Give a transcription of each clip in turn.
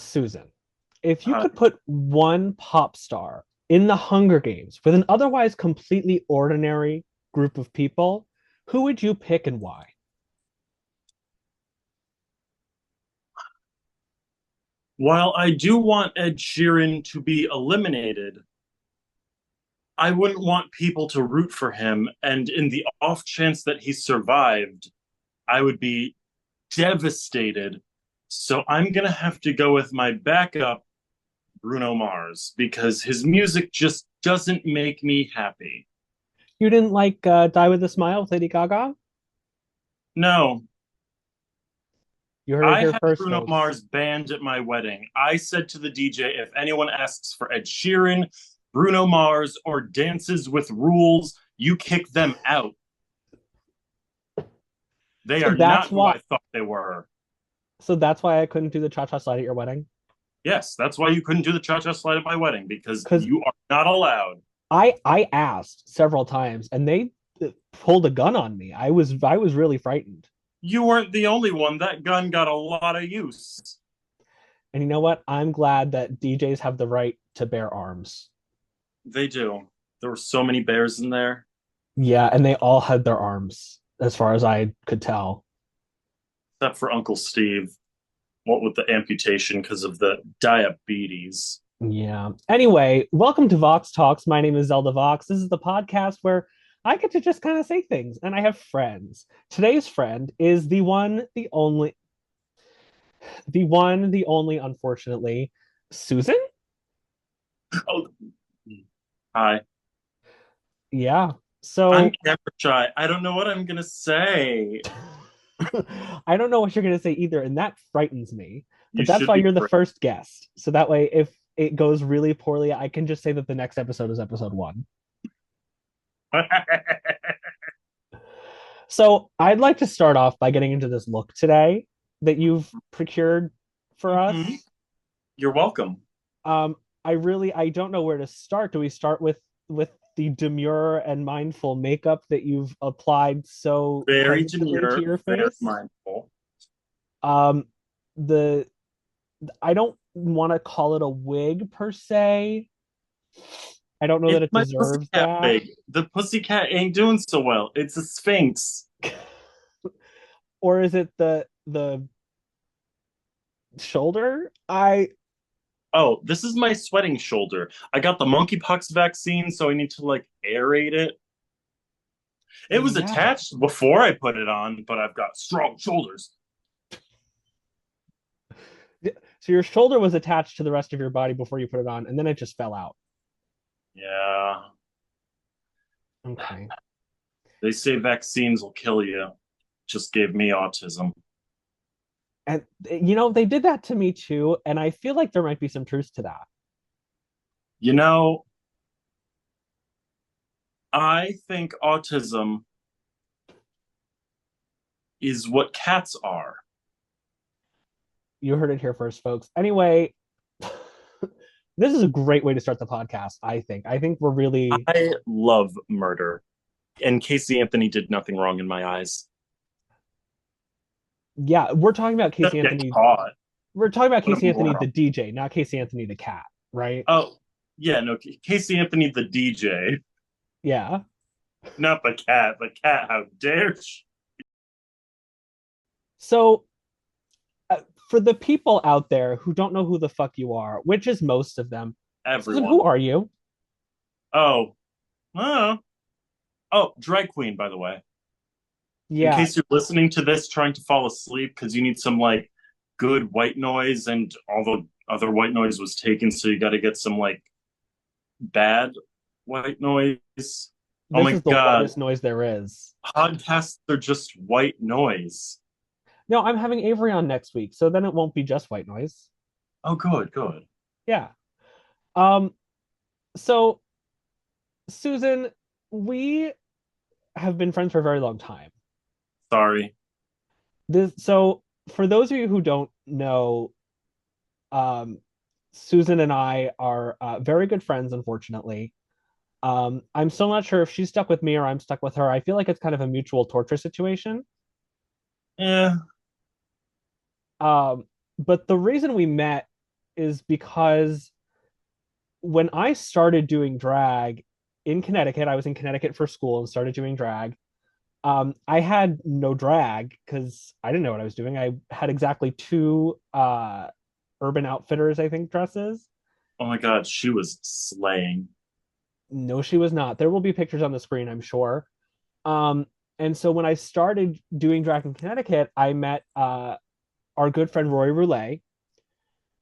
Susan, if you Uh, could put one pop star in the Hunger Games with an otherwise completely ordinary group of people, who would you pick and why? while I do want Ed Sheeran to be eliminated, I wouldn't want people to root for him. And in the off chance that he survived, I would be devastated. So I'm going to have to go with my backup, Bruno Mars, because his music just doesn't make me happy. You didn't like Die with a Smile with Lady Gaga? No, You heard it I here had first, Bruno folks. Mars banned at my wedding. I said to the DJ, if anyone asks for Ed Sheeran, Bruno Mars, or Dances with Rules, you kick them out. They So are that's not who why I thought they were. so that's why I couldn't do the cha-cha slide at your wedding. Yes, that's why you couldn't do the cha-cha slide at my wedding because Because you are not allowed. I asked several times and they pulled a gun on me. I was really frightened. You weren't the only one. That gun got a lot of use. And you know what? I'm glad that DJs have the right to bear arms. They do. There were so many bears in there, Yeah, and they all had their arms, as far as I could tell. except for Uncle Steve. What with the amputation because of the diabetes. Yeah. Anyway, welcome to Vox Talks. My name is Zelda Vox. This is the podcast where I get to just kind of say things, and I have friends. Today's friend is the only, unfortunately, Susan. Oh, hi. Yeah. I'm So camera shy. I don't know what I'm gonna say. I don't know what you're going to say either, and that frightens me. You But that's should why be you're the brave. first guest. So that way, if it goes really poorly, I can just say that the next episode is episode one. So I'd like to start off by getting into this look today that you've procured for Mhm. us. You're welcome. Um, I don't know where to start. Do we start with the demure and mindful makeup that you've applied so Very tentatively to demure, your very face? mindful. Um, the I don't want to call it a wig per se. I don't know that It's it my deserves pussycat that. wig. The pussycat ain't doing so well. It's a sphinx. Or is it the shoulder? I Oh, this is my sweating shoulder. I got the monkeypox vaccine, so I need to like aerate it. It was Yeah. attached before I put it on, but I've got strong shoulders. So your shoulder was attached to the rest of your body before you put it on, and then it just fell out. Yeah. Okay. They say vaccines will kill you. Just gave me autism. And they did that to me too, and I feel like there might be some truth to that. You know, I think autism is what cats are. You heard it here first, folks. Anyway, this is a great way to start the podcast, I think. I think we're really I love murder. And Casey Anthony did nothing wrong in my eyes. yeah, we're talking about Just Casey get Anthony. caught. We're talking about What a Casey Anthony moron. the DJ, not Casey Anthony the cat, right? Oh, yeah, no, Casey Anthony the DJ, Yeah. not the cat. The cat, how dare she? So uh, for the people out there who don't know who the fuck you are, which is most of them, Susan, who Everyone. are you? Oh, oh, oh, drag queen, by the way. In Yeah, case you're listening to this trying to fall asleep because you need some like good white noise and all the other white noise was taken, so you got to get some like bad white noise. Oh this my is the God. whitest noise there is. Podcasts are just white noise. No, I'm having Avery on next week, so then it won't be just white noise. Oh, good, good. Yeah. Um, so Susan, we have been friends for a very long time. Sorry. So for those of you who don't know, um, Susan and I are very good friends, unfortunately. I'm still not sure if she's stuck with me or I'm stuck with her. I feel like it's kind of a mutual torture situation. Yeah. Um, but the reason we met is because when I started doing drag in Connecticut, I was in Connecticut for school and started doing drag. I had no drag because I didn't know what I was doing. I had exactly two Urban Outfitters, I think, dresses. Oh my God, she was slaying. No, she was not. There will be pictures on the screen, I'm sure. Um, and so when I started doing drag in Connecticut, I met our good friend Roy Roulet,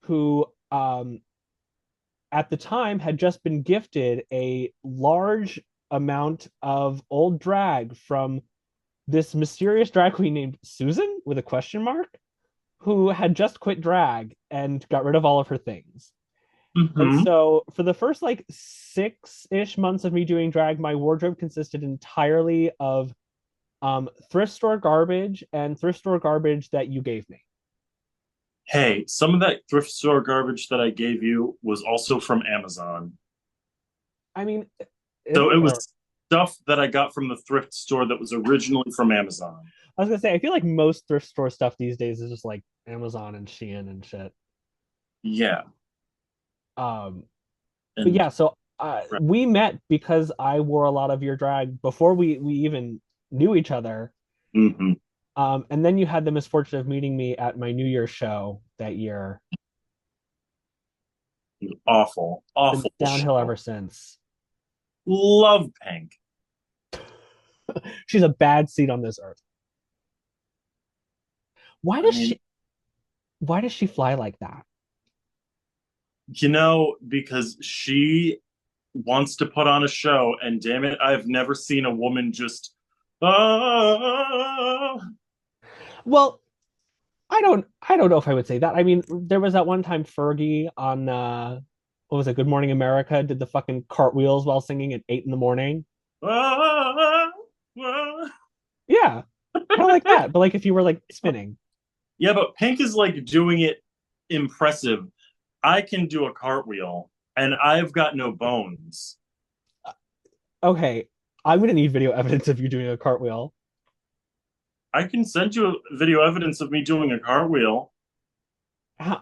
who at the time had just been gifted a large amount of old drag from this mysterious drag queen named Susan with a question mark, who had just quit drag and got rid of all of her things. And Hmm. so for the first like 6-ish months of me doing drag, my wardrobe consisted entirely of thrift store garbage and thrift store garbage that you gave me. Hey, some of that thrift store garbage that I gave you was also from Amazon. I mean, So isn't it there? was stuff that I got from the thrift store that was originally from Amazon. I was gonna say, I feel like most thrift store stuff these days is just like Amazon and Shein and shit. Yeah. Um, but And yeah, so we met because I wore a lot of your drag before we even knew each other. mhm. And then you had the misfortune of meeting me at my New Year's show that year. Awful, Been awful downhill ever show. since. Love Pink. She's a bad seed on this earth. Why I does mean, she? Why does she fly like that? because she wants to put on a show, and damn it, I've never seen a woman just, ah. Well, I don't know if I would say that. I mean, there was that one time Fergie on what was it, Good Morning America, did the fucking cartwheels while singing at 8 in the morning. Ah, ah. Yeah, kind of like that, but like if you were like spinning. Yeah, but Pink is like doing it impressive. I can do a cartwheel, and I've got no bones. Okay, I'm gonna need video evidence of you doing a cartwheel. I can send you video evidence of me doing a cartwheel.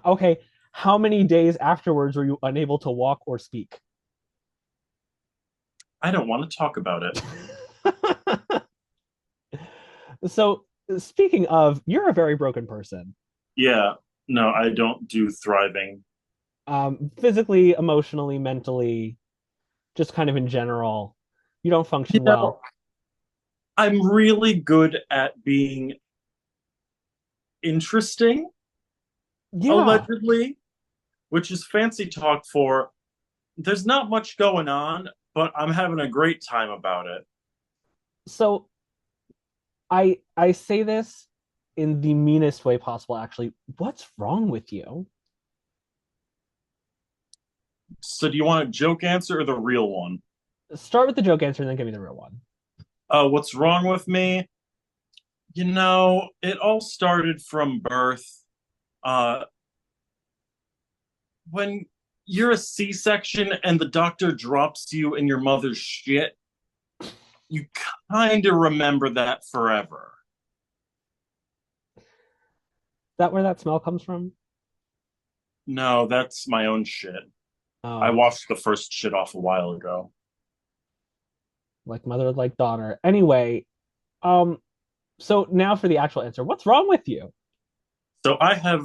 Okay, how many days afterwards were you unable to walk or speak? I don't want to talk about it. So, speaking of, you're a very broken person. Yeah, no, I don't do thriving. Physically, emotionally, mentally, just kind of in general. You don't You function know, well. I'm really good at being interesting, Yeah. allegedly, which is fancy talk for there's not much going on, but I'm having a great time about it. So I say this in the meanest way possible, actually. What's wrong with you? So, do you want a joke answer or the real one? Start with the joke answer and then give me the real one. What's wrong with me? It all started from birth. Uh, when you're a C-section and the doctor drops you in your mother's shit, you kind of remember that forever. Is that where that smell comes from? No, that's my own shit. I Oh, washed the first shit off a while ago. like mother, like daughter. Anyway, um, so now for the actual answer. What's wrong with you? So I have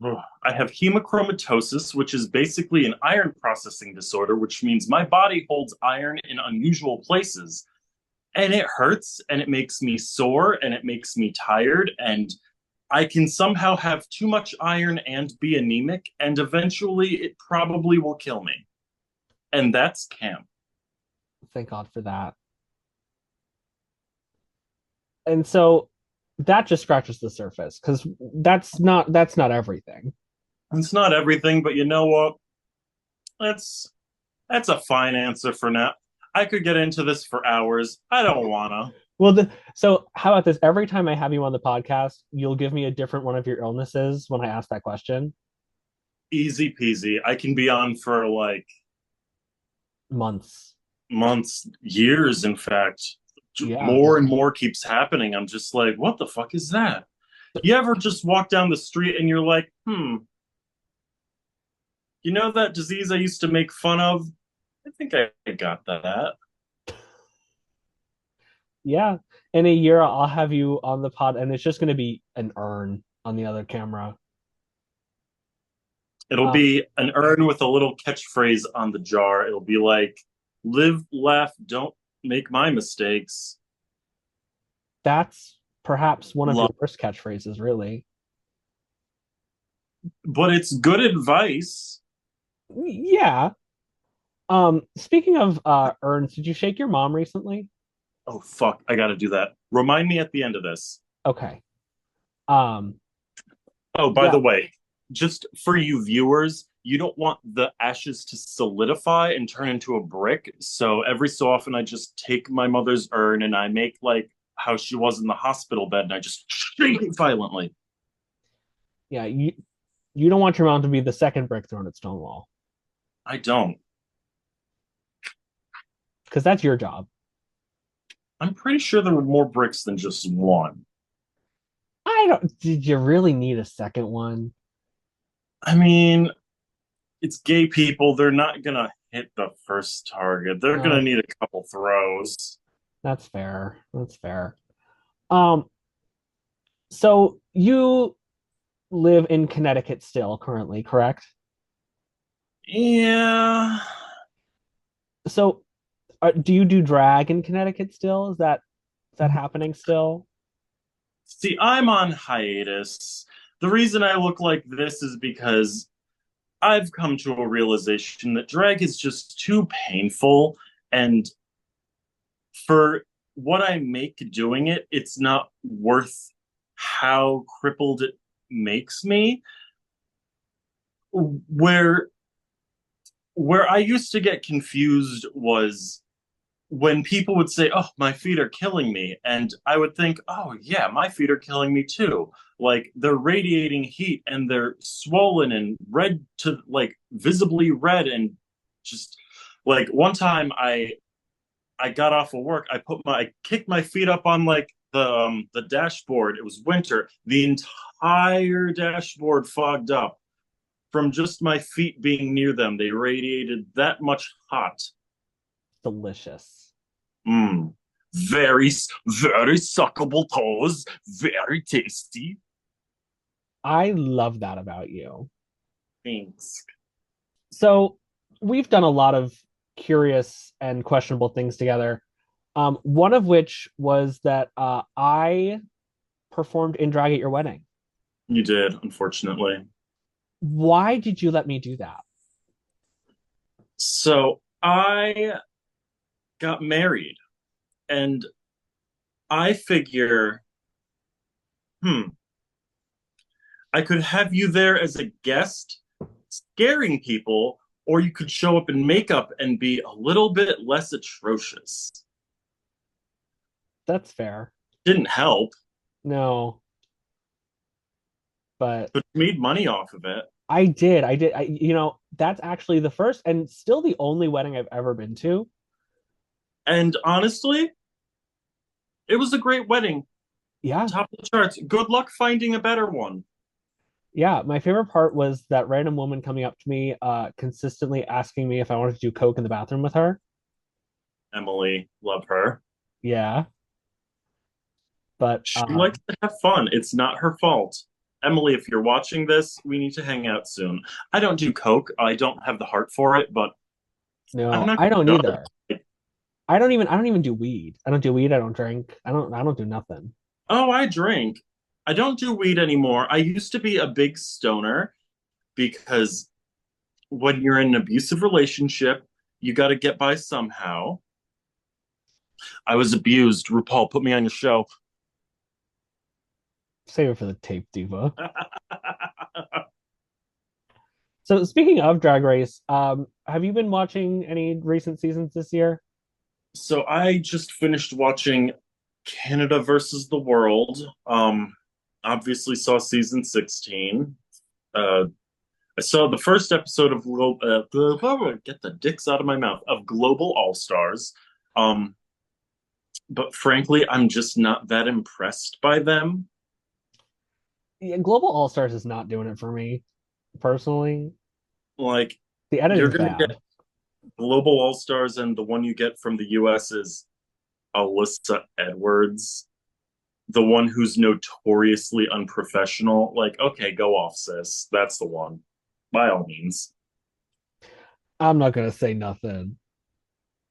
hemochromatosis, which is basically an iron processing disorder, which means my body holds iron in unusual places. And it hurts and it makes me sore and it makes me tired. And I can somehow have too much iron and be anemic. And eventually it probably will kill me. And that's camp. Thank God for that. And so that just scratches the surface because that's not everything. It's not everything, but you know what? That's that's a fine answer for now. I could get into this for hours. I don't wanna. Well, so how about this? Every time I have you on the podcast, you'll give me a different one of your illnesses when I ask that question. Easy peasy. I can be on for like Months. months, years, in fact. Yeah. More and more keeps happening. I'm just like, what the fuck is that? You ever just walk down the street and you're like, You know that disease I used to make fun of? I think I got that. Yeah. In a year, I'll have you on the pod, and it's just going to be an urn on the other camera. It'll Um, be an urn with a little catchphrase on the jar. It'll be like, live, laugh, don't make my mistakes. that's perhaps one of Love. your worst catchphrases, really. But it's good advice. Yeah. Speaking of urns, did you shake your mom recently? Oh, fuck. I got to do that. Remind me at the end of this. Okay. Um, Oh, by yeah, the way, just for you viewers, you don't want the ashes to solidify and turn into a brick. So every so often, I just take my mother's urn and I make like how she was in the hospital bed and I just shake it violently. yeah, you don't want your mom to be the second brick thrown at Stonewall I don't. because that's your job. I'm pretty sure there were more bricks than just one. I don't. Did you really need a second one? I mean, it's gay people. They're not gonna hit the first target. They're No, gonna need a couple throws. that's fair. That's fair. Um, so you live in Connecticut still currently, correct? Yeah. So, do you do drag in Connecticut still? Is that happening still? See, I'm on hiatus. The reason I look like this is because I've come to a realization that drag is just too painful. And for what I make doing it, it's not worth how crippled it makes me. Where where I used to get confused was when people would say, "Oh, my feet are killing me," and I would think, "Oh, yeah, my feet are killing me too." Like they're radiating heat and they're swollen and red to like visibly red and just like one time I got off of work, I kicked my feet up on like the dashboard. It was winter. The entire dashboard fogged up from just my feet being near them. They radiated that much hot. Delicious. Mm. Very, very suckable toes. Very tasty. I love that about you. Thanks. So we've done a lot of curious and questionable things together. One of which was that I performed in drag at your wedding. You did, unfortunately. Why did you let me do that? So I got married and I figure, hmm, I could have you there as a guest, scaring people, or you could show up in makeup and be a little bit less atrocious. That's fair. Didn't help, No, but but made money off of it. I did. I did. That's actually the first and still the only wedding I've ever been to. And honestly, it was a great wedding. Yeah. Top of the charts. Good luck finding a better one. Yeah. My favorite part was that random woman coming up to me, consistently asking me if I wanted to do coke in the bathroom with her. Emily, love her. Yeah. But She likes to have fun. It's not her fault. Emily, if you're watching this, we need to hang out soon. I don't do coke. I don't have the heart for it, but I'm no, not I don't gonna either. judge. I don't even do weed. I don't do weed. I don't drink. I don't do nothing. Oh, I drink. I don't do weed anymore. I used to be a big stoner because when you're in an abusive relationship, you got to get by somehow. I was abused. RuPaul, put me on your show. Save it for the tape diva. So speaking of Drag Race, have you been watching any recent seasons this year? So I just finished watching Canada versus the World. Obviously saw season 16. Uh, I saw the first episode of get the dicks out of my mouth of Global All Stars. Um, but frankly, I'm just not that impressed by them. Yeah, Global All Stars is not doing it for me personally. Like The you're editing's gonna get bad. Global All Stars, and the one you get from the US is Alyssa Edwards, the one who's notoriously unprofessional. Like, okay, go off, sis. That's the one. By all means. I'm not gonna say nothing.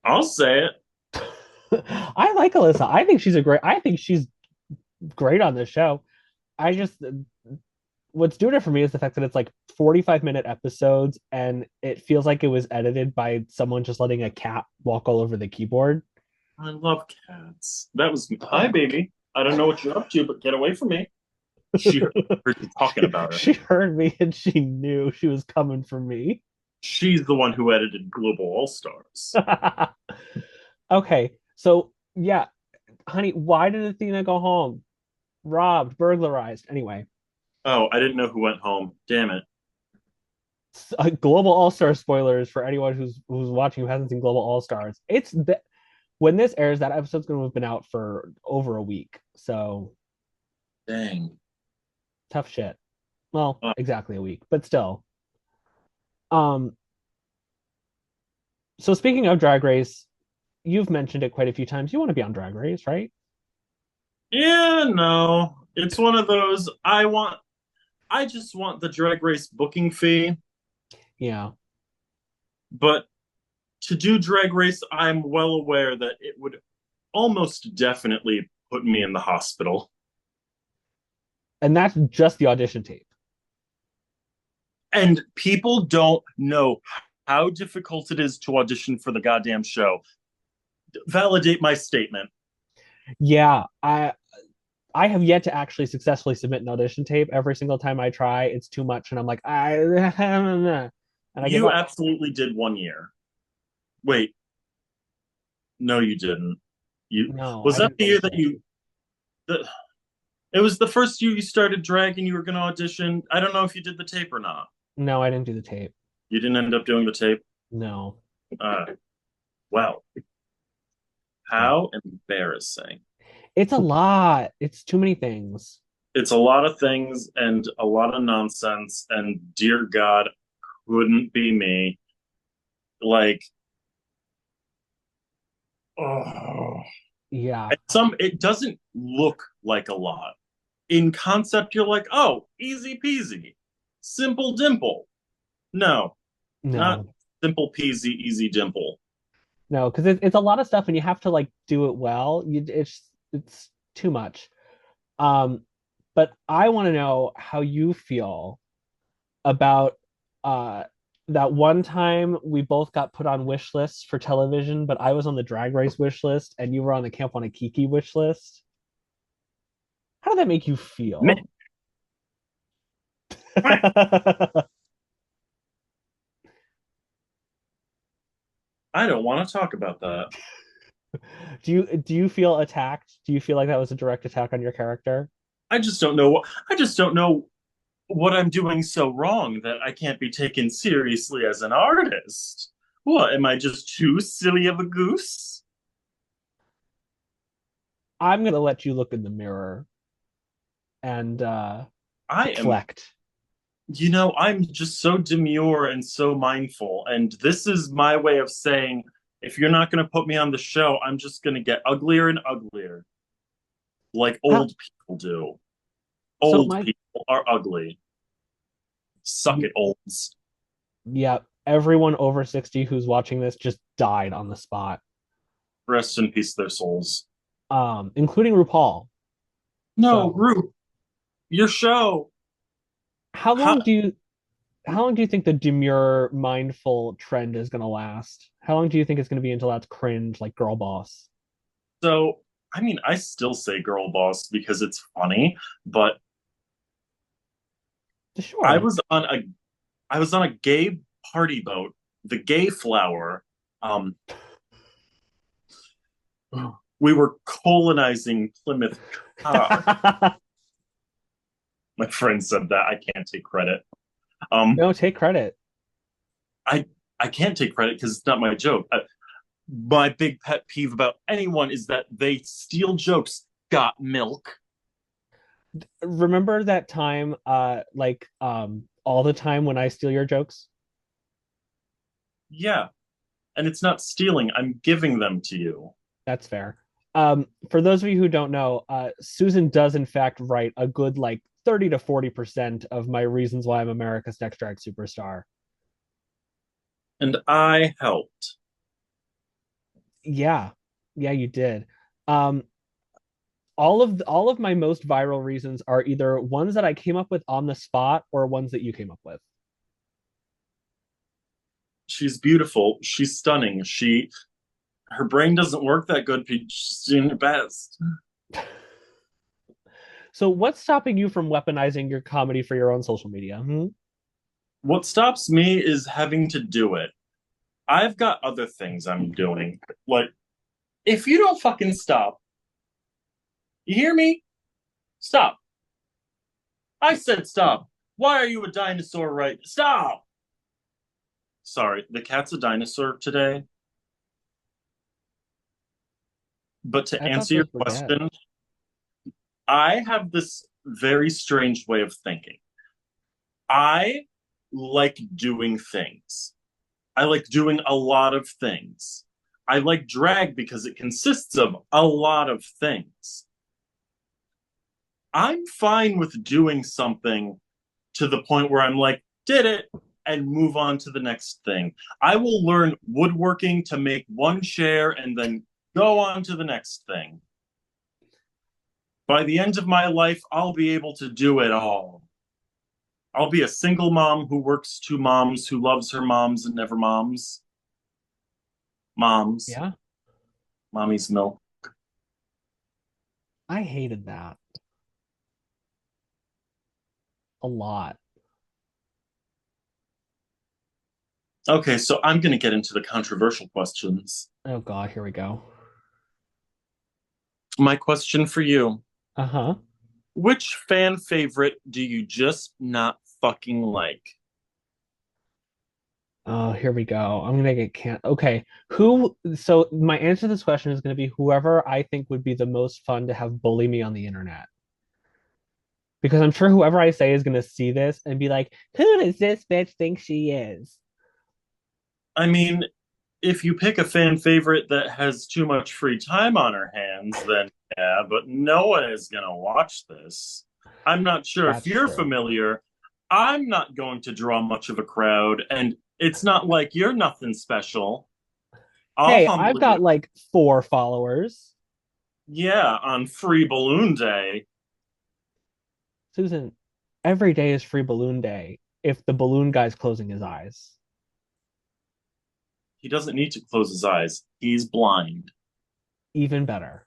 I'll say it. I like Alyssa. I think she's great on this show. I just what's doing it for me is the fact that it's like 45-minute episodes and it feels like it was edited by someone just letting a cat walk all over the keyboard. I love cats. That was hi, baby. I don't know what you're up to, but get away from me. She heard you talking about her. She heard me and she knew she was coming for me. She's the one who edited Global All Stars. Okay, so yeah, honey, why did Athena go home? Robbed, burglarized. Anyway, Oh, I didn't know who went home. Damn it. Global All Star spoilers for anyone who's watching who hasn't seen Global All Stars. When this airs, that episode's going to have been out for over a week. So Dang. tough shit. Well, Uh, exactly a week, but still. Um, so speaking of Drag Race, you've mentioned it quite a few times. You want to be on Drag Race, right? yeah, no. It's one of those I just want the drag race booking fee, Yeah. but to do drag race, I'm well aware that it would almost definitely put me in the hospital. And that's just the audition tape. And people don't know how difficult it is to audition for the goddamn show. Validate my statement. Yeah, I have yet to actually successfully submit an audition tape. Every single time I try, it's too much, and I'm like, and I give You up. absolutely did 1 year. Wait, no, you didn't. You No, was I that didn't the do the year that tape. it was the first year you started drag and you were going to audition. I don't know if you did the tape or not. No, I didn't do the tape. You didn't end up doing the tape. No. Uh, wow, Yeah. how embarrassing. It's a lot. It's too many things. It's a lot of things and a lot of nonsense. And dear God, couldn't be me. Like, oh, Yeah. it doesn't look like a lot. In concept, you're like, oh, easy peasy, simple dimple. No, not No. simple peasy, easy dimple. No, because it's a lot of stuff and you have to like do it well. It's too much. Um, but I want to know how you feel about uh that one time we both got put on wish lists for television, but I was on the Drag Race wish list and you were on the Camp Wanakiki wish list. How did that make you Man, feel? I don't want to talk about that. Do you feel attacked? Do you feel like that was a direct attack on your character? I just don't know what I'm doing so wrong that I can't be taken seriously as an artist. What, am I just too silly of a goose? I'm gonna let you look in the mirror and I am, reflect. I'm just so demure and so mindful. And this is my way of saying, if you're not going to put me on the show, I'm just going to get uglier and uglier, like How, old people do. so Old my people are ugly. Suck it, olds. Yeah, everyone over 60 who's watching this just died on the spot, Rest in peace, their souls. including RuPaul. No, So, Rue, your show. how How, long do you how long do you think the demure, mindful trend is going to last? How long do you think it's going to be until that's cringe, like girl boss? so, I mean, I still say girl boss because it's funny, but I Sure. was on a I was on a gay party boat, the Gay Flower. Um, we were colonizing Plymouth. My friend said that. I can't take credit. Um, No, take credit. I I can't take credit because it's not my joke. My big pet peeve about anyone is that they steal jokes. Got milk. Remember that time, like all the time when I steal your jokes? Yeah, and it's not stealing. I'm giving them to you. That's fair. For those of you who don't know, Susan does in fact write a good like 30 to 40% of my reasons why I'm America's Next Drag Superstar. And I helped. Yeah, yeah, you did. Um, all of my most viral reasons are either ones that I came up with on the spot or ones that you came up with. She's beautiful. She's stunning. Her brain doesn't work that good, but she's doing her best. So what's stopping you from weaponizing your comedy for your own social media? Hmm? What stops me is having to do it. I've got other things I'm doing. Like, if you don't fucking stop, you hear me? Stop. I said stop. Why are you a dinosaur right? Stop. Sorry, the cat's a dinosaur today. But to I thought answer your those were dead. question, I have this very strange way of thinking. I like doing things. I like doing a lot of things. I like drag because it consists of a lot of things. I'm fine with doing something to the point where I'm like, did it, and move on to the next thing. I will learn woodworking to make one chair and then go on to the next thing. By the end of my life, I'll be able to do it all. I'll be a single mom who works two moms, who loves her moms and never moms. Moms. Yeah, Mommy's milk. I hated that a lot. Okay, so I'm going to get into the controversial questions. Oh God, here we go. My question for you: Uh-huh. which fan favorite do you just not fucking like? Oh, here we go. I'm gonna get can Okay. Who so my answer to this question is gonna be whoever I think would be the most fun to have bully me on the internet. Because I'm sure whoever I say is gonna see this and be like, who does this bitch think she is? I mean, if you pick a fan favorite that has too much free time on her hands, then yeah, but no one is going to watch this. I'm not sure if That's you're true. familiar. I'm not going to draw much of a crowd, and it's not like you're nothing special. I'll Hey, I've humble you. got like 4 followers. Yeah, on Free Balloon Day. Susan, every day is free balloon day if the balloon guy's closing his eyes. He doesn't need to close his eyes. He's blind. Even better.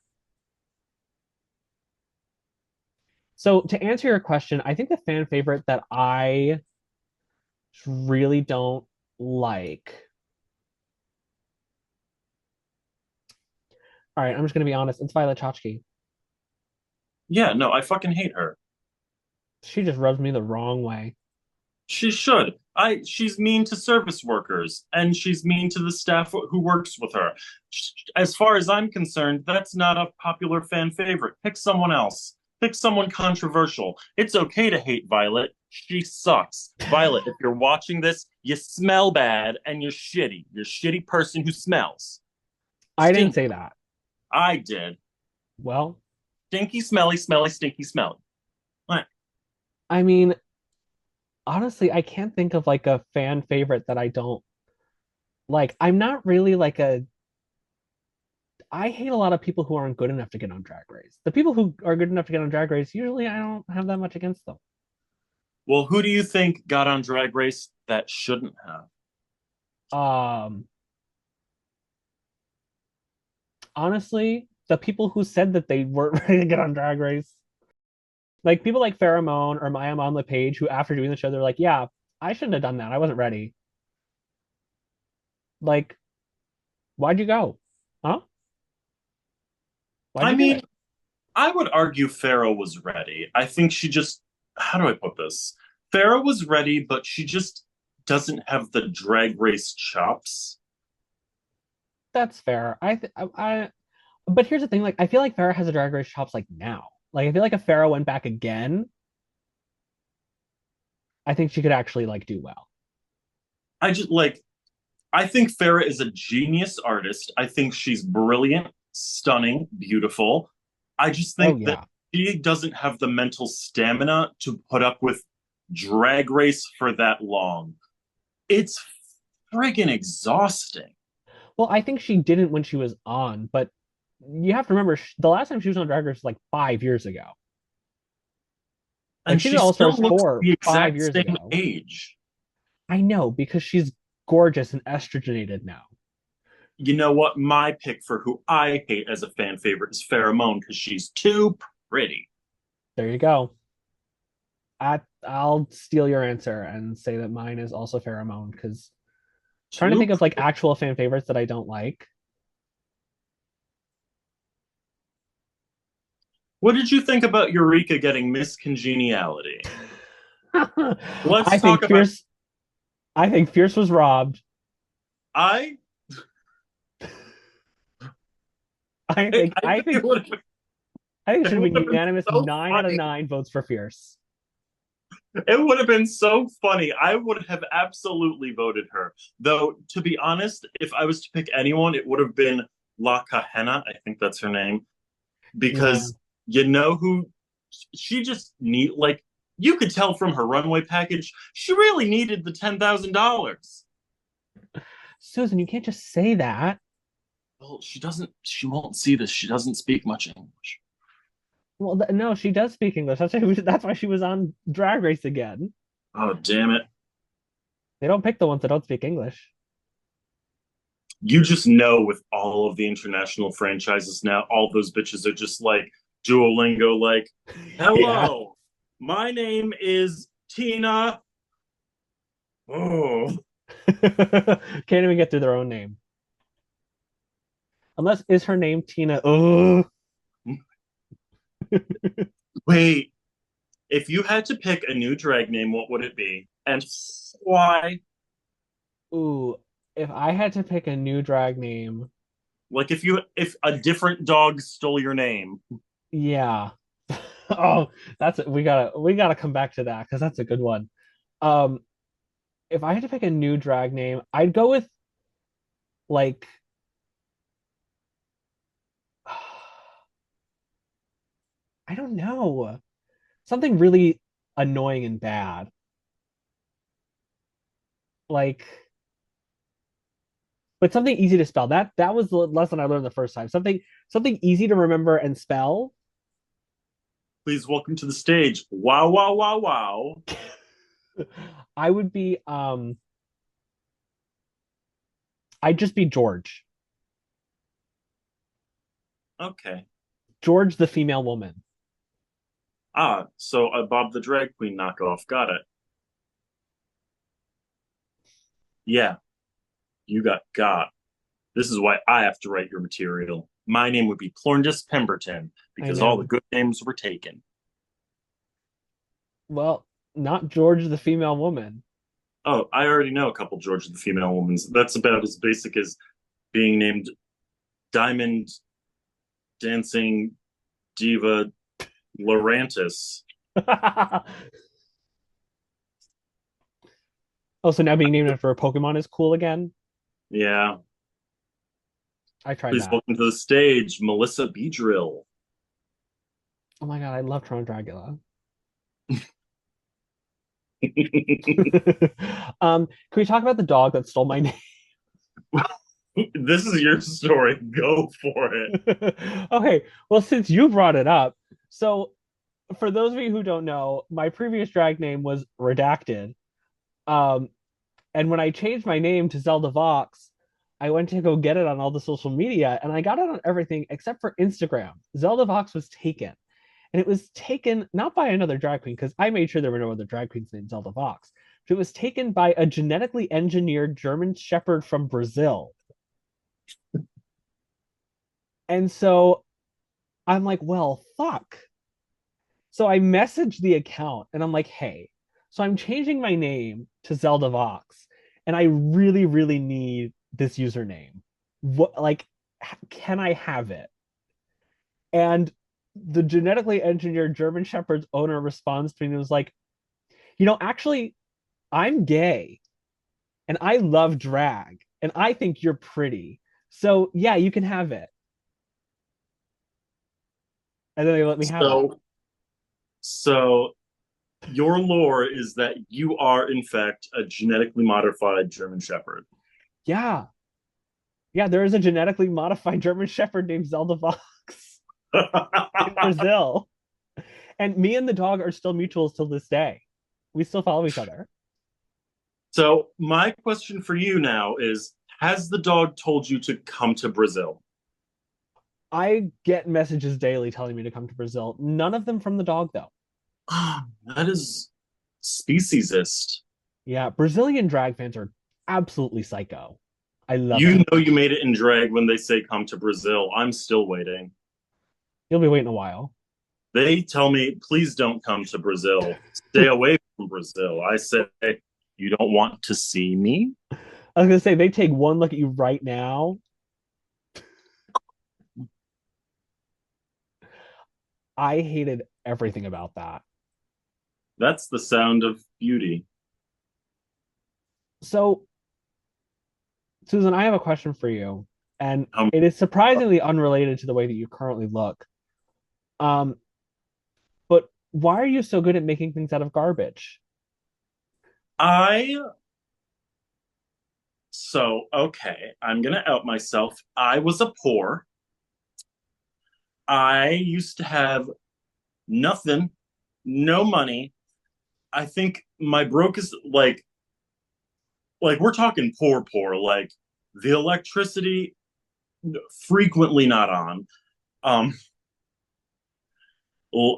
So to answer your question, I think the fan favorite that I really don't like. All right, I'm just gonna be honest. It's Violet Chachki. Yeah, no, I fucking hate her. She just rubs me the wrong way. She should. She's mean to service workers and she's mean to the staff who works with her. As far as I'm concerned, that's not a popular fan favorite. Pick someone else. Pick someone controversial. It's okay to hate Violet. She sucks. Violet, if you're watching this, you smell bad and you're shitty. You're a shitty person who smells. I didn't Stink. say that. I did. Well, Stinky, smelly, smelly, stinky, smelly. What? I mean, honestly, I can't think of like a fan favorite that I don't like. I'm not really like a I hate a lot of people who aren't good enough to get on Drag Race. The people who are good enough to get on Drag Race, usually I don't have that much against them. Well, who do you think got on Drag Race that shouldn't have? Um, Honestly, the people who said that they weren't ready to get on Drag Race, like people like Pheromone or Maya on the page, who after doing the show, they're like, "Yeah, I shouldn't have done that. I wasn't ready." Like, why'd you go? Huh? Why'd I you do mean, it? I would argue Farrah was ready. I think she just, how do I put this? Farrah was ready, but she just doesn't have the drag race chops. That's fair. But here's the thing: like, I feel like Farrah has a Drag Race chops like now. Like, I feel like if Farrah went back again, I think she could actually like do well. I just like, I think Farrah is a genius artist. I think she's brilliant, stunning, beautiful. I just Oh think that yeah. she doesn't have the mental stamina to put up with drag race for that long. It's friggin' exhausting. Well, I think she didn't when she was on, but you have to remember the last time she was on Drag Race was like 5 years ago. Like And she she did All still Stars looks 4 the 5 years exact same ago. age. I know because she's gorgeous and estrogenated now. You know what? My pick for who I hate as a fan favorite is Pheromone because she's too pretty. There you go. I'll steal your answer and say that mine is also Pheromone because trying to Too think of like pretty. actual fan favorites that I don't like. What did you think about Eureka getting Miss Congeniality? Let's I talk think about Fierce. I think Fierce was robbed. I I I, think. I I think think. I think it it should have would been have been unanimous. so 9 out of 9 votes for Fierce. it would have been so funny. I would have absolutely voted her. Though to be honest, if I was to pick anyone, it would have been La Cahenna. I think that's her name. Yeah. Because you know who she just need like you could tell from her runway package, she really needed the $10,000. Susan, you can't just say that. Well, she won't see this. She doesn't speak much English. Well, no, she does speak English. That's why she was on Drag Race again. Oh, damn it. They don't pick the ones that don't speak English. You just know with all of the international franchises now, all those bitches are just like Duolingo, like, Yeah. hello, my name is Tina. Oh, Can't even get through their own name. Unless is her name Tina? Oh, wait. If you had to pick a new drag name, what would it be? And why? ooh. If I had to pick a new drag name, Like if a different dog stole your name, yeah. Oh, that's we gotta come back to that because that's a good one. Um, if I had to pick a new drag name, I'd go with like I don't know. Something really annoying and bad. Like but something easy to spell. That was the lesson I learned the first time. Something easy to remember and spell. please welcome to the stage. Wow, wow, wow, wow. I would be I'd just be George. Okay. George the female woman. Ah, so a Bob the Drag Queen knockoff. Got it. Yeah, you got. This is why I have to write your material. My name would be Plorndis Pemberton I because all the know. good names were taken. Well, not George the female woman. Oh, I already know a couple George the female women's. That's about as basic as being named Diamond Dancing Diva Laurantis. Oh, so now being named after a Pokemon is cool again? Yeah. I tried Please that. welcome to the stage, Melissa Beedrill. Oh my god, I love Tron Dragula. Can we talk about the dog that stole my name? This is your story. Go for it. Okay, well, since you brought it up, so for those of you who don't know, my previous drag name was Redacted. Um, and when I changed my name to Zelda Vox, I went to go get it on all the social media, and I got it on everything except for Instagram. Zelda Vox was taken, and it was taken not by another drag queen because I made sure there were no other drag queens named Zelda Vox. But it was taken by a genetically engineered German Shepherd from Brazil. And so I'm like, well, fuck. So I messaged the account and I'm like, hey, so I'm changing my name to Zelda Vox, and I really, really need this username. What, like, can I have it? And the genetically engineered German Shepherd's owner responds to me and was like, actually, I'm gay and I love drag. and I think you're pretty. So yeah, you can have it. And then they let me have it. So, so your lore is that you are, in fact, a genetically modified German Shepherd. Yeah. Yeah, there is a genetically modified German Shepherd named Zelda Vox in Brazil. And me and the dog are still mutuals till this day. We still follow each other. So, my question for you now is, has the dog told you to come to Brazil? I get messages daily telling me to come to Brazil. None of them from the dog, though. That is speciesist. Yeah, Brazilian drag fans are absolutely psycho. I love You it. know you made it in drag when they say come to Brazil. I'm still waiting. You'll be waiting a while. They tell me, please don't come to Brazil. Stay away from Brazil. I say, you don't want to see me? I was gonna say they take one look at you right now. I hated everything about that. That's the sound of beauty. So, Susan, I have a question for you, and Um, it is surprisingly unrelated to the way that you currently look. Um, but why are you so good at making things out of garbage? I, okay, I'm going to out myself. I was a poor. I used to have nothing, no money. I think my broke is like we're talking poor, poor, like the electricity frequently not on. Um,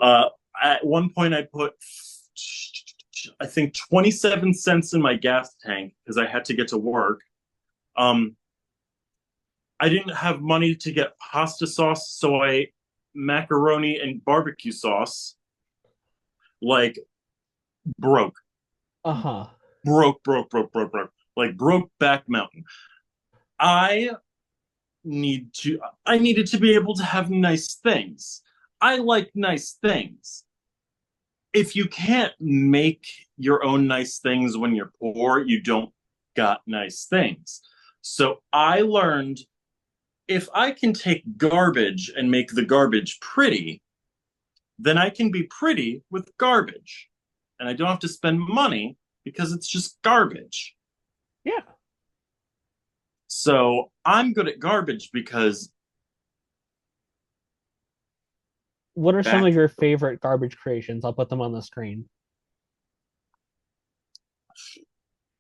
uh, at one point, I put, I think, 27 cents in my gas tank because I had to get to work. Um, I didn't have money to get pasta sauce, so I macaroni and barbecue sauce. Like broke, Uh-huh. broke, like broke back mountain. I I needed to be able to have nice things. I like nice things. If you can't make your own nice things when you're poor, you don't got nice things. So I learned if I can take garbage and make the garbage pretty, then I can be pretty with garbage. And I don't have to spend money because it's just garbage. Yeah. So I'm good at garbage because What are some back, of your favorite garbage creations? I'll put them on the screen.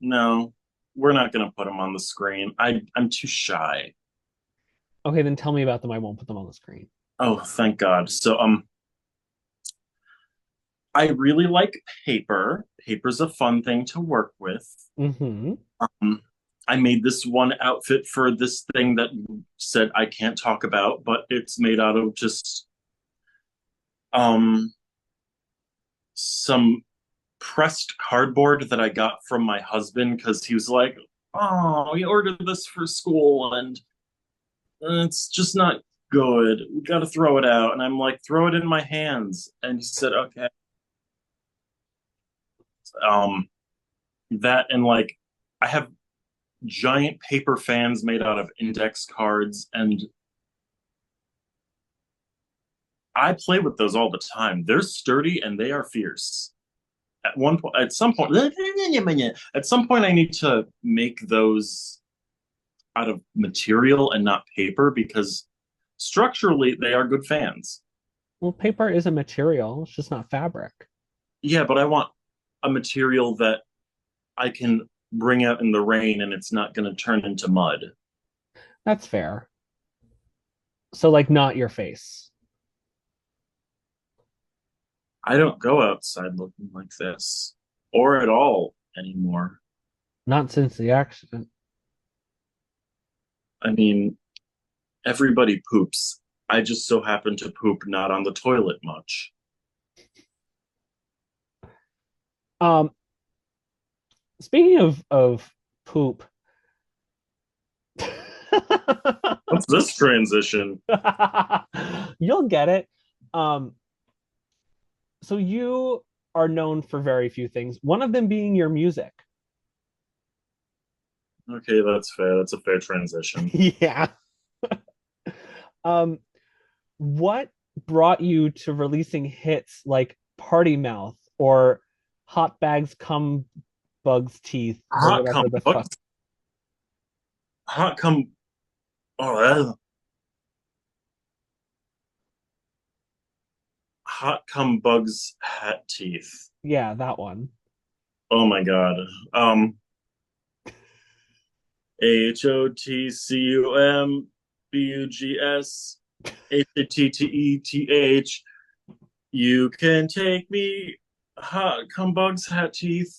no, we're not going to put them on the screen. I'm too shy. Okay, then tell me about them. I won't put them on the screen. Oh, thank God. So, I really like paper. Paper's a fun thing to work with. Mm-hmm. Um, I made this one outfit for this thing that said I can't talk about, but it's made out of just um some pressed cardboard that I got from my husband because he was like, "Oh, we ordered this for school and it's just not good. We got to throw it out." And I'm like, "Throw it in my hands." And he said, "Okay." Um, that and like I have giant paper fans made out of index cards, and I play with those all the time. They're sturdy and they are fierce. At some point, at some point, I need to make those out of material and not paper because structurally they are good fans. Well, paper is a material, it's just not fabric. Yeah, but I want a material that I can bring out in the rain and it's not going to turn into mud. That's fair. So, like, not your face. I don't go outside looking like this or at all anymore. Not since the accident. I mean, everybody poops. I just so happen to poop not on the toilet much. Um, Speaking of poop, What's this transition? you'll get it. Um, so you are known for very few things. One of them being your music. Okay, that's fair. That's a fair transition. Yeah. Um, what brought you to releasing hits like Party Mouth or Hot Bags Cum Bugs Teeth or Hot cum whatever the fuck? bugs. Hot cum. Oh, hot cum bugs hat teeth. Yeah, that one. Oh my God. Um, HOTCUMBUGSHATTETH. You can take me. Hot cum bugs hat teeth.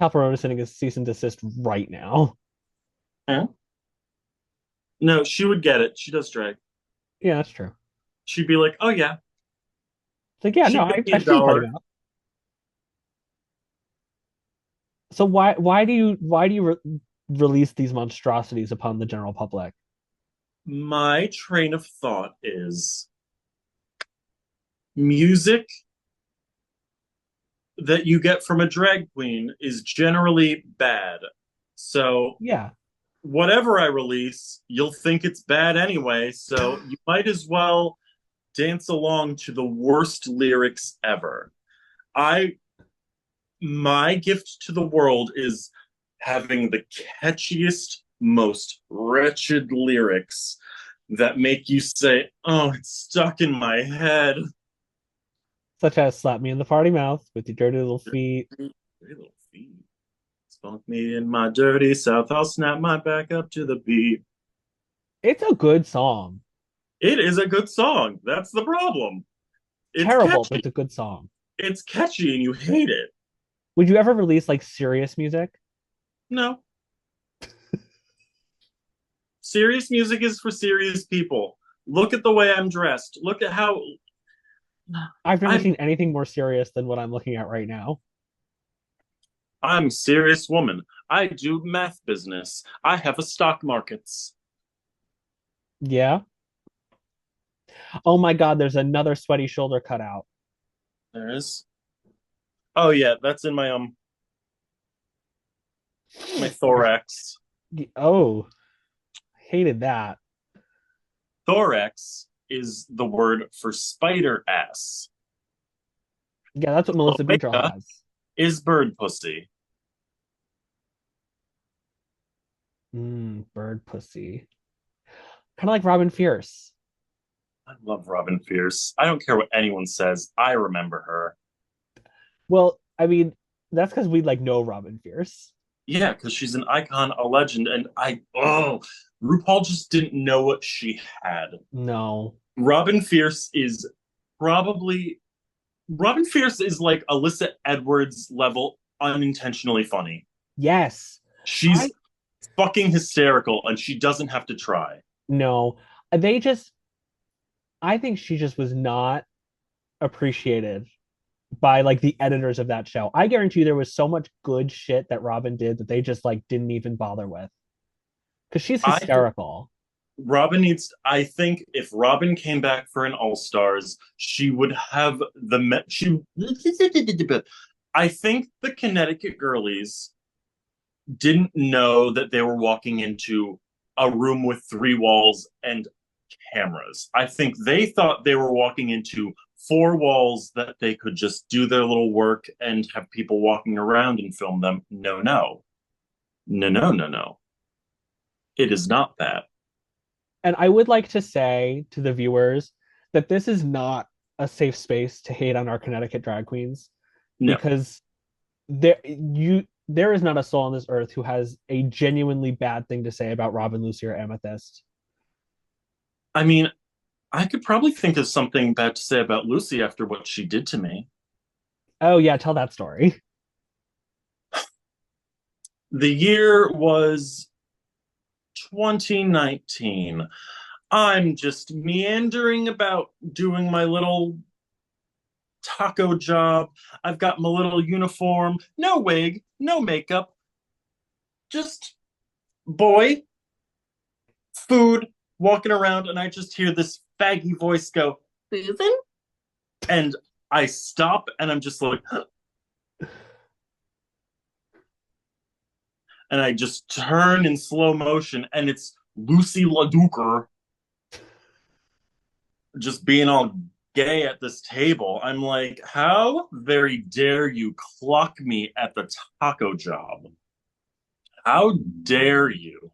Calparona sending a cease and desist right now. Huh? No, she would get it. She does drag. Yeah, that's true. She'd be like, "Oh yeah." It's like, yeah, no, She'd give me I've a seen Party dollar. Mouth. So why do you release these monstrosities upon the general public? My train of thought is music that you get from a drag queen is generally bad. So Yeah. whatever I release, you'll think it's bad anyway. So you might as well dance along to the worst lyrics ever. I My gift to the world is having the catchiest, most wretched lyrics that make you say, "Oh, it's stuck in my head." Such as slap me in the party mouth with your dirty little feet. Dirty little feet. Spunk me in my dirty south. I'll snap my back up to the beat. It's a good song. It is a good song. That's the problem. It's Terrible, but catchy. it's a good song. It's catchy and you hate it. Would you ever release like serious music? No. Serious music is for serious people. Look at the way I'm dressed. Look at how I've never I'm seen anything more serious than what I'm looking at right now. I'm a serious woman. I do math business. I have a stock markets. Yeah. Oh my God, there's another sweaty shoulder cutout. There is. Oh yeah, that's in my thorax. Oh, hated that. Thorax is the word for spider ass. Yeah, that's what Melissa Boudreaux Omega has. is bird pussy. Bird pussy. Kind of like Robin Fierce. I love Robin Fierce. I don't care what anyone says. I remember her. Well, I mean, that's because we like know Robin Fierce. Yeah, because she's an icon, a legend, and RuPaul just didn't know what she had. No. Robin Fierce is probably Robin Fierce is like Alyssa Edwards level unintentionally funny. Yes. I She's fucking hysterical and she doesn't have to try. no. They just I think she just was not appreciated by like the editors of that show. I guarantee you there was so much good shit that Robin did that they just like didn't even bother with. Because she's I hysterical. I think if Robin came back for an All Stars, she would have she I think the Connecticut girlies didn't know that they were walking into a room with three walls and cameras. I think they thought they were walking into four walls that they could just do their little work and have people walking around and film them. No, no. No, no, no, no. It is not that. And I would like to say to the viewers that this is not a safe space to hate on our Connecticut drag queens No. because there is not a soul on this earth who has a genuinely bad thing to say about Robin, Lucy, or Amethyst. I mean, I could probably think of something bad to say about Lucy after what she did to me. Oh yeah, tell that story. The year was 2019. I'm just meandering about doing my little taco job. I've got my little uniform, no wig, no makeup, just boy, food, walking around, and I just hear this faggy voice go, Susan? And I stop and I'm just like, and I just turn in slow motion, and it's Loosey LaDuca just being all gay at this table. I'm like, how very dare you clock me at the taco job? How dare you?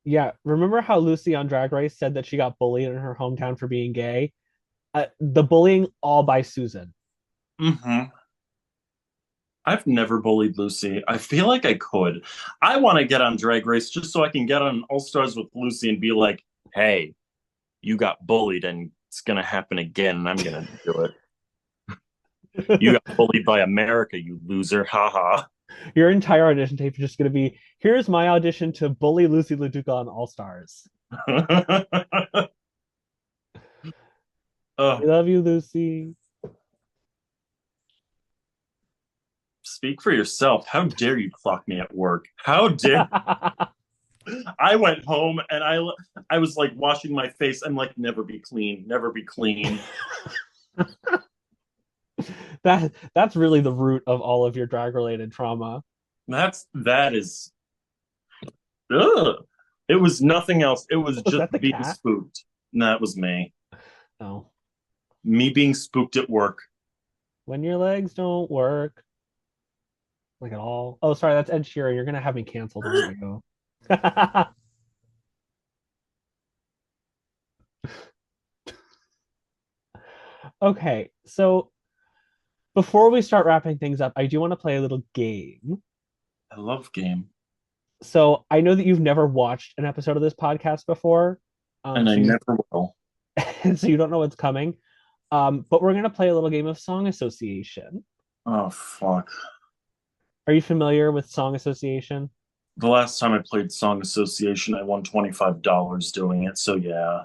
Yeah, remember how Lucy on Drag Race said that she got bullied in her hometown for being gay? The bullying all by Susan. Mm-hmm. I've never bullied Lucy. I feel like I could. I want to get on Drag Race just so I can get on All Stars with Lucy and be like, hey, you got bullied and it's going to happen again and I'm going to do it. You got bullied by America, you loser. Haha. Your entire audition tape is just going to be here's my audition to bully Loosey LaDuca on All Stars. We Oh, love you, Lucy. speak for yourself. How dare you clock me at work? How dare I went home and I was like washing my face. I'm like, never be clean, never be clean. That's really the root of all of your drag related trauma. That is ugh. It was nothing else. It was Was just that the being cat? spooked. And that was me. No. Me being spooked at work. When your legs don't work like at all. Oh, sorry, that's Ed Sheeran. You're gonna have me canceled, aren't you? Okay, so before we start wrapping things up, I do want to play a little game. I love game. So I know that you've never watched an episode of this podcast before, And I so you never will. so you don't know what's coming. But we're gonna play a little game of song association. Oh fuck. Are you familiar with song association? The last time I played Song Association, I won $25 doing it. So yeah.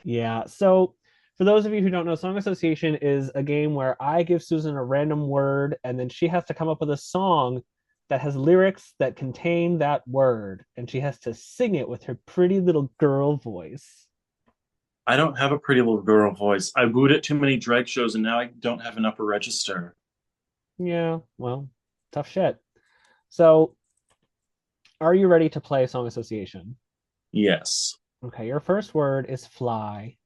Yeah. So for those of you who don't know, song association is a game where I give Susan a random word and then she has to come up with a song that has lyrics that contain that word, and she has to sing it with her pretty little girl voice. I don't have a pretty little girl voice. I booed at too many drag shows and now I don't have an upper register. Yeah, well, tough shit. So, are you ready to play song association? Yes. Okay, your first word is fly.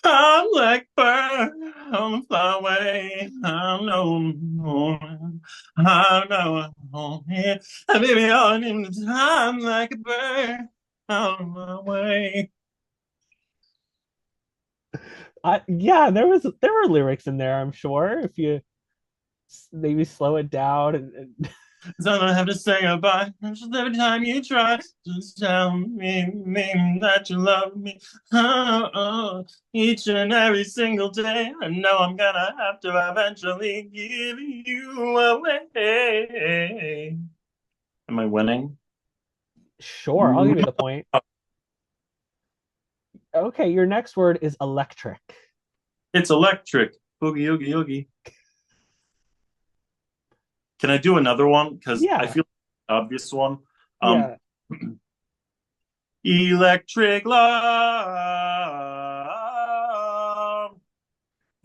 I'm like bird on the flyway. I know, I know, yeah. Baby, all in the time like a bird on my way. Yeah, there were lyrics in there, I'm sure. If you maybe slow it down and So I don't have to say goodbye. Just every time you try, just tell me that you love me. Oh, oh, each and every single day. I know I'm gonna have to eventually give you away. Am I winning? sure, I'll give you the point. Okay, your next word is electric. It's electric. Boogie, oogie, oogie. Can I do another one? Because I Yeah, feel like the obvious one. Um, yeah, electric love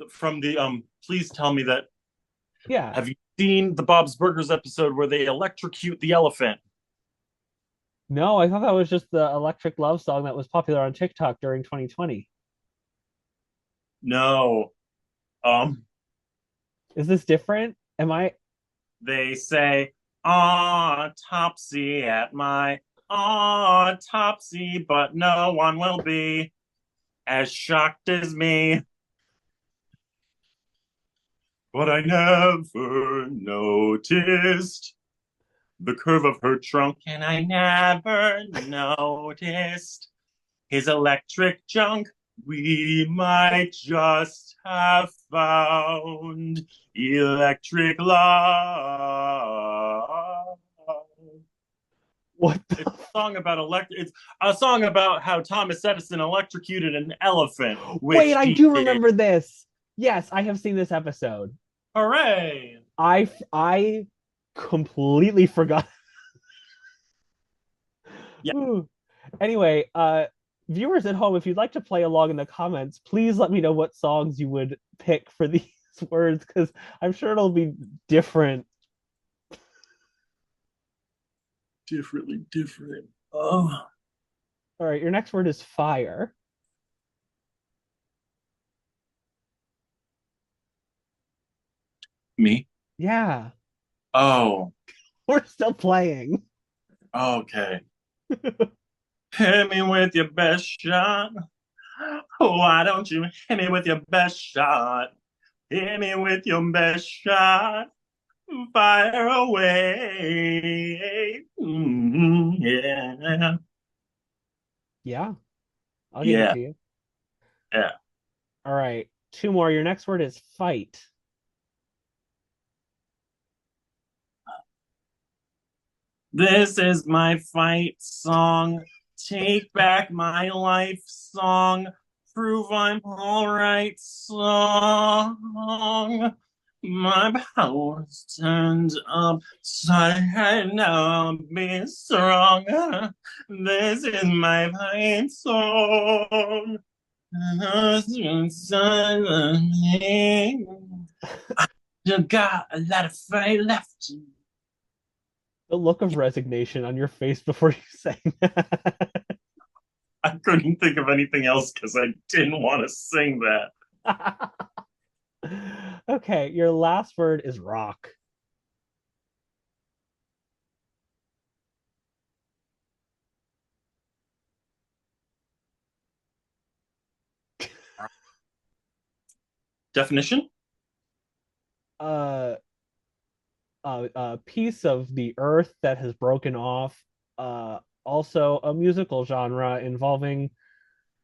from the please tell me that yeah. have you seen the Bob's Burgers episode where they electrocute the elephant? No, I thought that was just the electric love song that was popular on TikTok during 2020. No. Um Is this different? Am I they say autopsy at my autopsy, but no one will be as shocked as me. But I never noticed the curve of her trunk, and I never noticed his electric junk. We might just have found electric love. what It's the a song about It's a song about how Thomas Edison electrocuted an elephant, Wait, which I he do did. remember this. Yes, I have seen this episode. Hooray! I completely forgot. Yeah, Ooh. Anyway, viewers at home, if you'd like to play along in the comments, please let me know what songs you would pick for these words because I'm sure it'll be different different. Oh, All right, your next word is fire. me? Yeah, Oh, we're still playing. okay. Hit me with your best shot. Why don't you hit me with your best shot? Hit me with your best shot. Fire away. Yeah. Yeah, I'll give it Yeah. to you. Yeah. All right, two more. Your next word is fight. This is my fight song. Take back my life song. Prove I'm all right song. My power's turned up, so I now be strong. This is my fight song. You got a lot of fight left. The look of resignation on your face before you say that. I couldn't think of anything else because I didn't want to sing that. Okay, your last word is rock. Definition? Uh, a piece of the earth that has broken off. Also a musical genre involving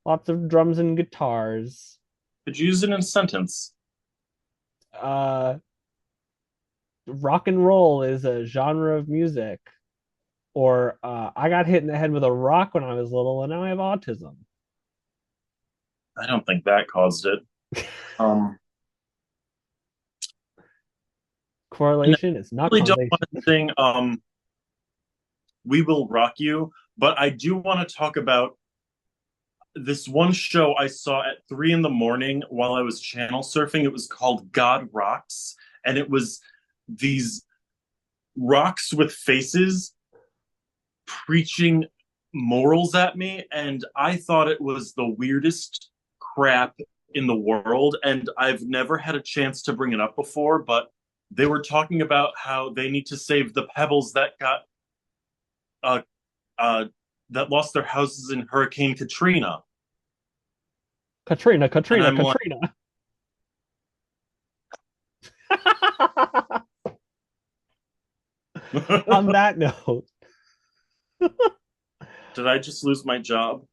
lots of drums and guitars. Could you use it in a sentence? Uh, rock and roll is a genre of music. Or I got hit in the head with a rock when I was little, and now I have autism. I don't think that caused it. Um, and Correlation is I not really don't want causation. to sing "We Will Rock You," but I do want to talk about this one show I saw at 3 in the morning while I was channel surfing. It was called God Rocks, and it was these rocks with faces preaching morals at me, and I thought it was the weirdest crap in the world. And I've never had a chance to bring it up before, but they were talking about how they need to save the pebbles that got uh uh that lost their houses in Hurricane Katrina. Katrina, And Katrina, I'm like, Katrina. On that note, did I just lose my job?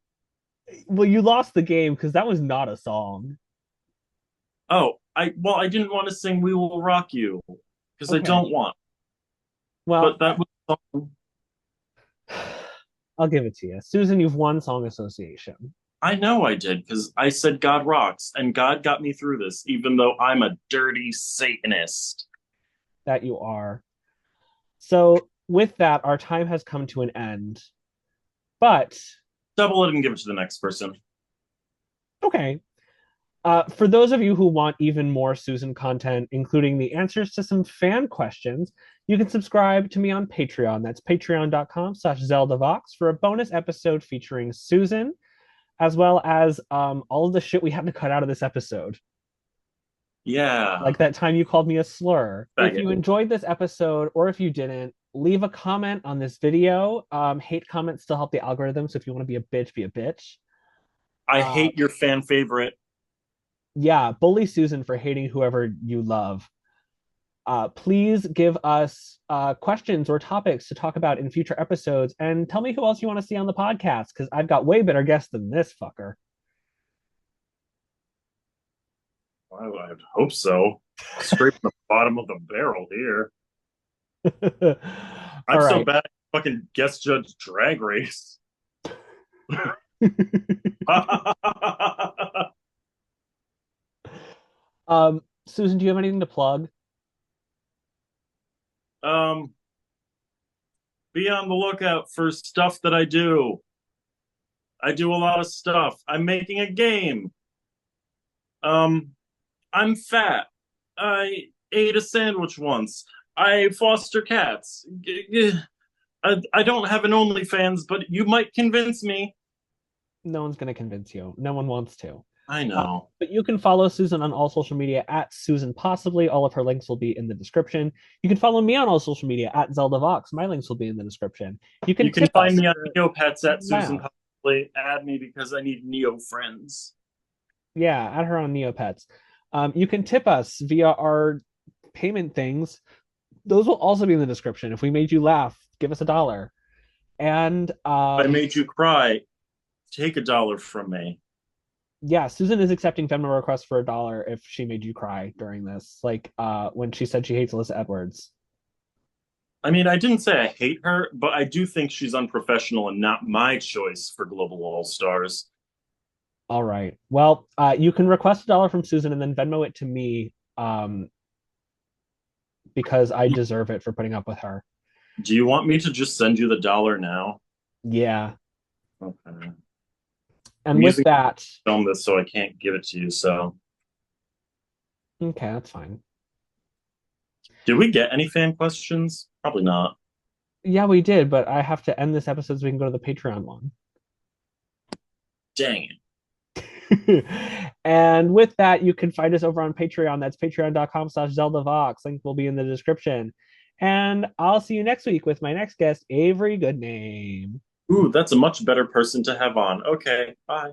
well, you lost the game because that was not a song. Oh, I didn't want to sing "We Will Rock You" because I Okay. don't want. Well, But that was I'll give it to you. Susan, you've won Song Association. I know I did because I said God rocks, and God got me through this, even though I'm a dirty Satanist. That you are. So, with that, our time has come to an end. But, Double it and give it to the next person. okay. For those of you who want even more Susan content, including the answers to some fan questions, you can subscribe to me on Patreon. That's patreon.com/zeldavox for a bonus episode featuring Susan, as well as all of the shit we had to cut out of this episode. Yeah, Like that time you called me a slur. If faggot. you enjoyed this episode or if you didn't, leave a comment on this video. Hate comments still help the algorithm. So if you want to be a bitch, be a bitch. I Uh, hate your fan favorite. yeah, bully Susan for hating whoever you love. Please give us questions or topics to talk about in future episodes and tell me who else you want to see on the podcast because I've got way better guests than this fucker. I would hope so. Scraping the bottom of the barrel here. All I'm so right. bad at fucking guest judge Drag Race. Susan, do you have anything to plug? um, be on the lookout for stuff that I do. I do a lot of stuff. I'm making a game. Um, I'm fat. I ate a sandwich once. I foster cats. I don't have an OnlyFans, but you might convince me. No one's going to convince you. No one wants to. I Uh, know. but you can follow Susan on all social media at Susan Possibly. All of her links will be in the description. You can follow me on all social media at Zelda Vox. My links will be in the description. You can You can tip find us me on for, Neopets at Susan yeah, Possibly. Add me because I need Neo friends. yeah, add her on Neopets. You can tip us via our payment things. Those will also be in the description. If we made you laugh, give us $1. And I made you cry. Take $1 from me. yeah, Susan is accepting Venmo requests for $1 if she made you cry during this. Like when she said she hates Alyssa Edwards. I mean, I didn't say I hate her, but I do think she's unprofessional and not my choice for Global All Stars. All right. Well, you can request $1 from Susan and then Venmo it to me because I deserve it for putting up with her. Do you want me to just send you the dollar now? Yeah. Okay. I'm And with using that, film this, so I can't give it to you. So, okay, that's fine. did we get any fan questions? Probably not. Yeah, we did, but I have to end this episode so we can go to the Patreon one. Dang it. And with that, you can find us over on Patreon. That's patreon.com/zeldavox. Link will be in the description. And I'll see you next week with my next guest, Avery Goodname. Ooh, that's a much better person to have on. Okay, bye.